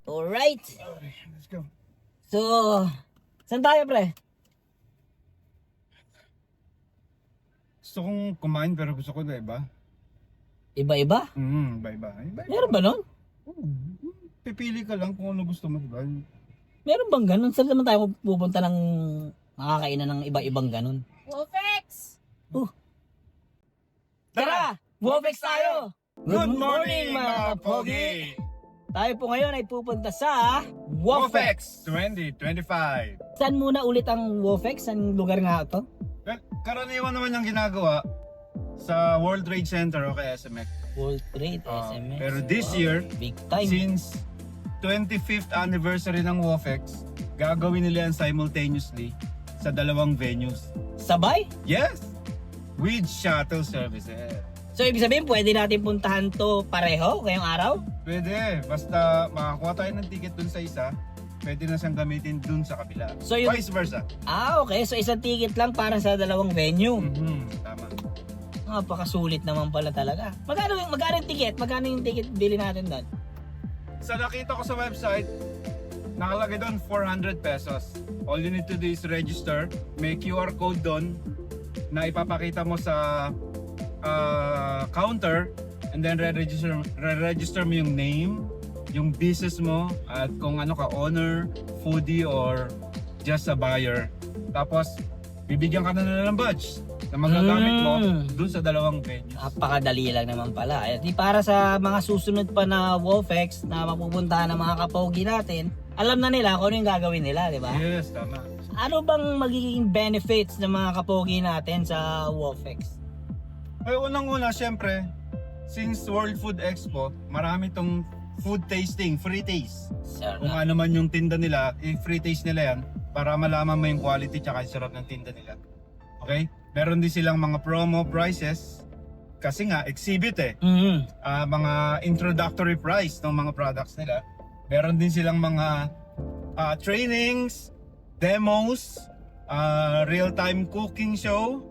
Alright. Okay, let's go. So, saan tayo pre? Gusto kong kumain pero gusto ko na iba. Iba-iba? Iba-iba. Meron ba nun? Pipili ka lang kung ano gusto mo, diba? Meron bang ganun? Saan naman tayo pupunta ng makakainan ng iba-ibang ganun? Wofex! Tara! Wofex tayo! Good morning mga pogi! Tayo po ngayon ay pupunta sa Wofex. Wofex 2025. Saan muna ulit ang Wofex? Saan lugar nga ito? Well, karaniwan naman yung ginagawa sa World Trade Center o kay SMX. World Trade, SMX. Pero this year, big time. since 25th anniversary ng Wofex, gagawin nila yan simultaneously sa dalawang venues. Sabay? Yes! With shuttle services. So ibig sabihin pwede natin puntahan to pareho ngayong araw? Pwede. Basta makakuha tayo ng ticket dun sa isa, pwede na siyang gamitin dun sa kabila. So yung- Vice versa. Okay. So isang ticket lang para sa dalawang venue. Tama. Napakasulit naman pala talaga. Magkano yung ticket? Magkano yung ticket bili natin doon? Sa nakita ko sa website, nakalagay doon 400 pesos. All you need to do is register. May QR code doon na ipapakita mo sa counter, and then re-register mo yung name, yung business mo, at kung ano ka, owner, foodie, or just a buyer. Tapos, bibigyan ka na ng badge na magagamit mo dun sa dalawang venues. Napakadali lang naman pala. Di para sa mga susunod pa na Wofex na mapupuntahan ng mga kapogi natin, alam na nila kung ano yung gagawin nila, di ba? Yes, tama. Ano bang magiging benefits ng mga kapogi natin sa Wofex? Ay, unang-una, syempre, since World Food Expo, marami tong food tasting, free taste. Sir, Kung ano man yung tinda nila, free taste nila yan para malaman mo yung quality tsaka yung sarap ng tinda nila. Okay? Meron din silang mga promo prices kasi nga, exhibit eh. Mga introductory price ng mga products nila. Meron din silang mga trainings, demos, real-time cooking show.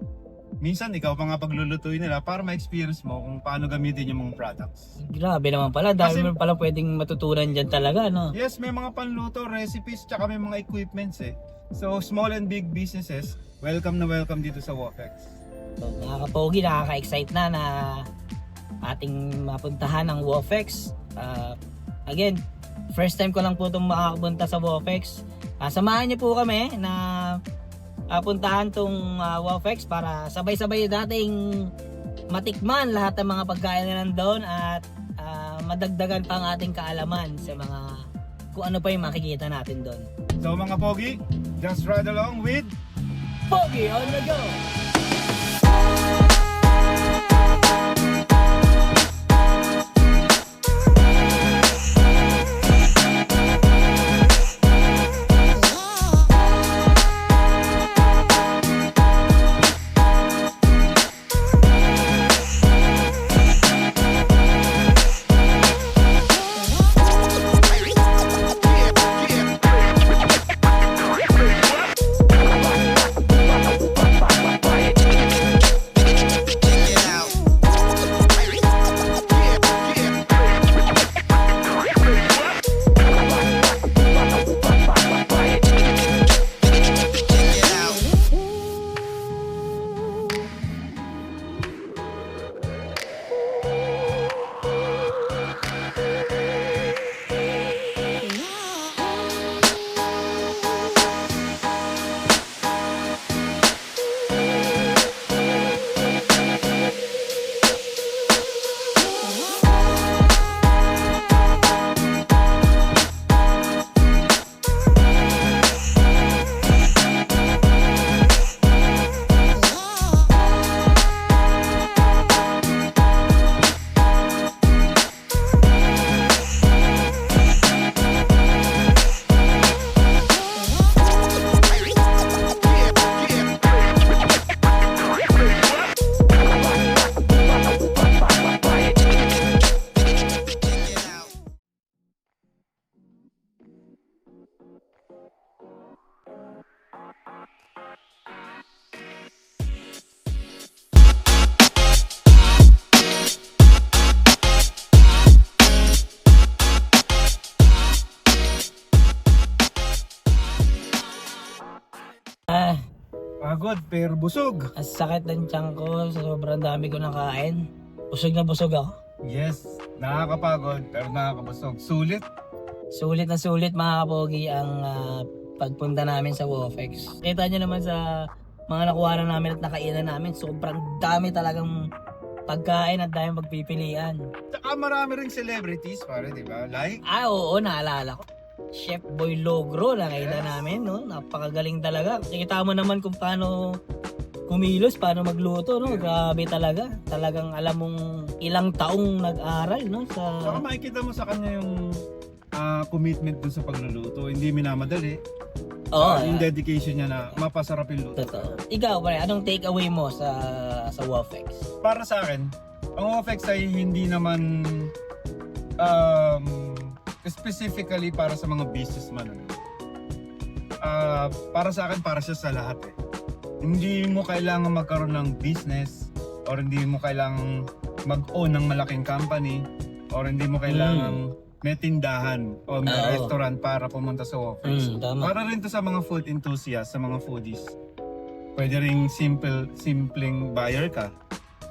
Minsan ikaw pa nga paglulutuin nila para ma-experience mo kung paano gamitin yung mga products. Grabe naman pala. Dami Kasi- mo pala pwedeng matutunan dyan talaga, no? Yes, may mga panluto, recipes, tsaka may mga equipments eh. So, small and big businesses, welcome na welcome dito sa Wofex. So, mga kapogi, nakaka-excite na ating mapuntahan ng Wofex. Again, first time ko lang po itong makakapunta sa Wofex. Samahan niyo po kami na puntahan tong Wofex para sabay-sabay dating matikman lahat ng mga pagkain na nandoon at madagdagan pa ang ating kaalaman sa mga kung ano pa yung makikita natin doon. So mga pogi, just ride along with Pogi on the go! Nakakapagod pero busog. Ang sakit ng tiyan ko, sa sobrang dami ko nakain. Busog na busog ako. Yes, nakakapagod pero nakakabusog. Sulit. Sulit na sulit mga kapogi ang pagpunta namin sa Wofex. Kita nyo naman sa mga nakuha na namin at nakainan namin, sobrang dami talagang pagkain at dami pagpipilian. Tsaka marami ring celebrities, pare, di ba? Like, Oo, naalala ko. Chef Boy Logro, nakita Yes. namin, no? Napakagaling talaga. Nakita mo naman kung paano kumilos, paano magluto, no? Grabe talaga. Talagang alam mong ilang taong nag-aral, no? saka makikita mo sa kanya yung commitment dun sa pagluluto. Hindi minamadali. Oo, Yung dedication niya na mapasarap yung luto. totoo. Ikaw, pare, anong take away mo sa Wofex? Para sa akin, ang OFX ay hindi naman specifically para sa mga businessman. Para sa akin, para siya sa lahat eh. Hindi mo kailangan magkaroon ng business or hindi mo kailangan mag-own ng malaking company or hindi mo kailangan may tindahan o may Oo. restaurant para pumunta sa OFX. Tama. Para rin to sa mga food enthusiasts, sa mga foodies. Pwede ring simpleng buyer ka.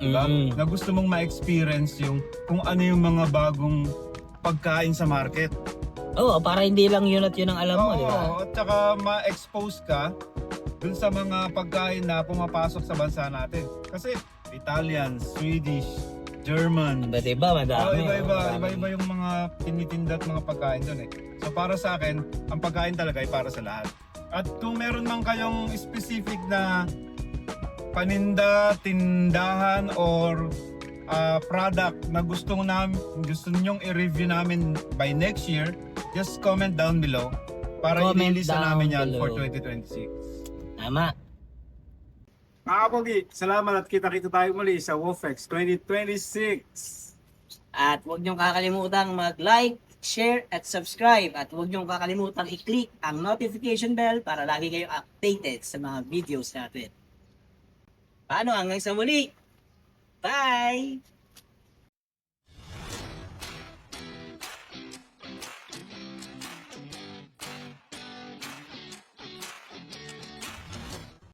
Diba? Na gusto mong ma-experience yung kung ano yung mga bagong pagkain sa market. Oo, para hindi lang yun at yun ang alam mo, di ba? Oo, at saka ma-expose ka dun sa mga pagkain na pumapasok sa bansa natin. Kasi Italian, Swedish, German. Iba-iba, madami. Iba-iba yung mga tinitinda at mga pagkain dun eh. So para sa akin, ang pagkain talaga ay para sa lahat. At kung meron man kayong specific na paninda, tindahan, or product na gusto ninyong i-review namin by next year, just comment down below para Comment i-release down namin yan below. for 2026. Tama. Mga Pogi, salamat at kita-kita tayo muli sa Wofex 2026. At huwag niyong kakalimutang mag-like, share, at subscribe. At huwag niyong kakalimutang i-click ang notification bell para lagi kayong updated sa mga videos natin. Paano? Hanggang sa muli! Bye!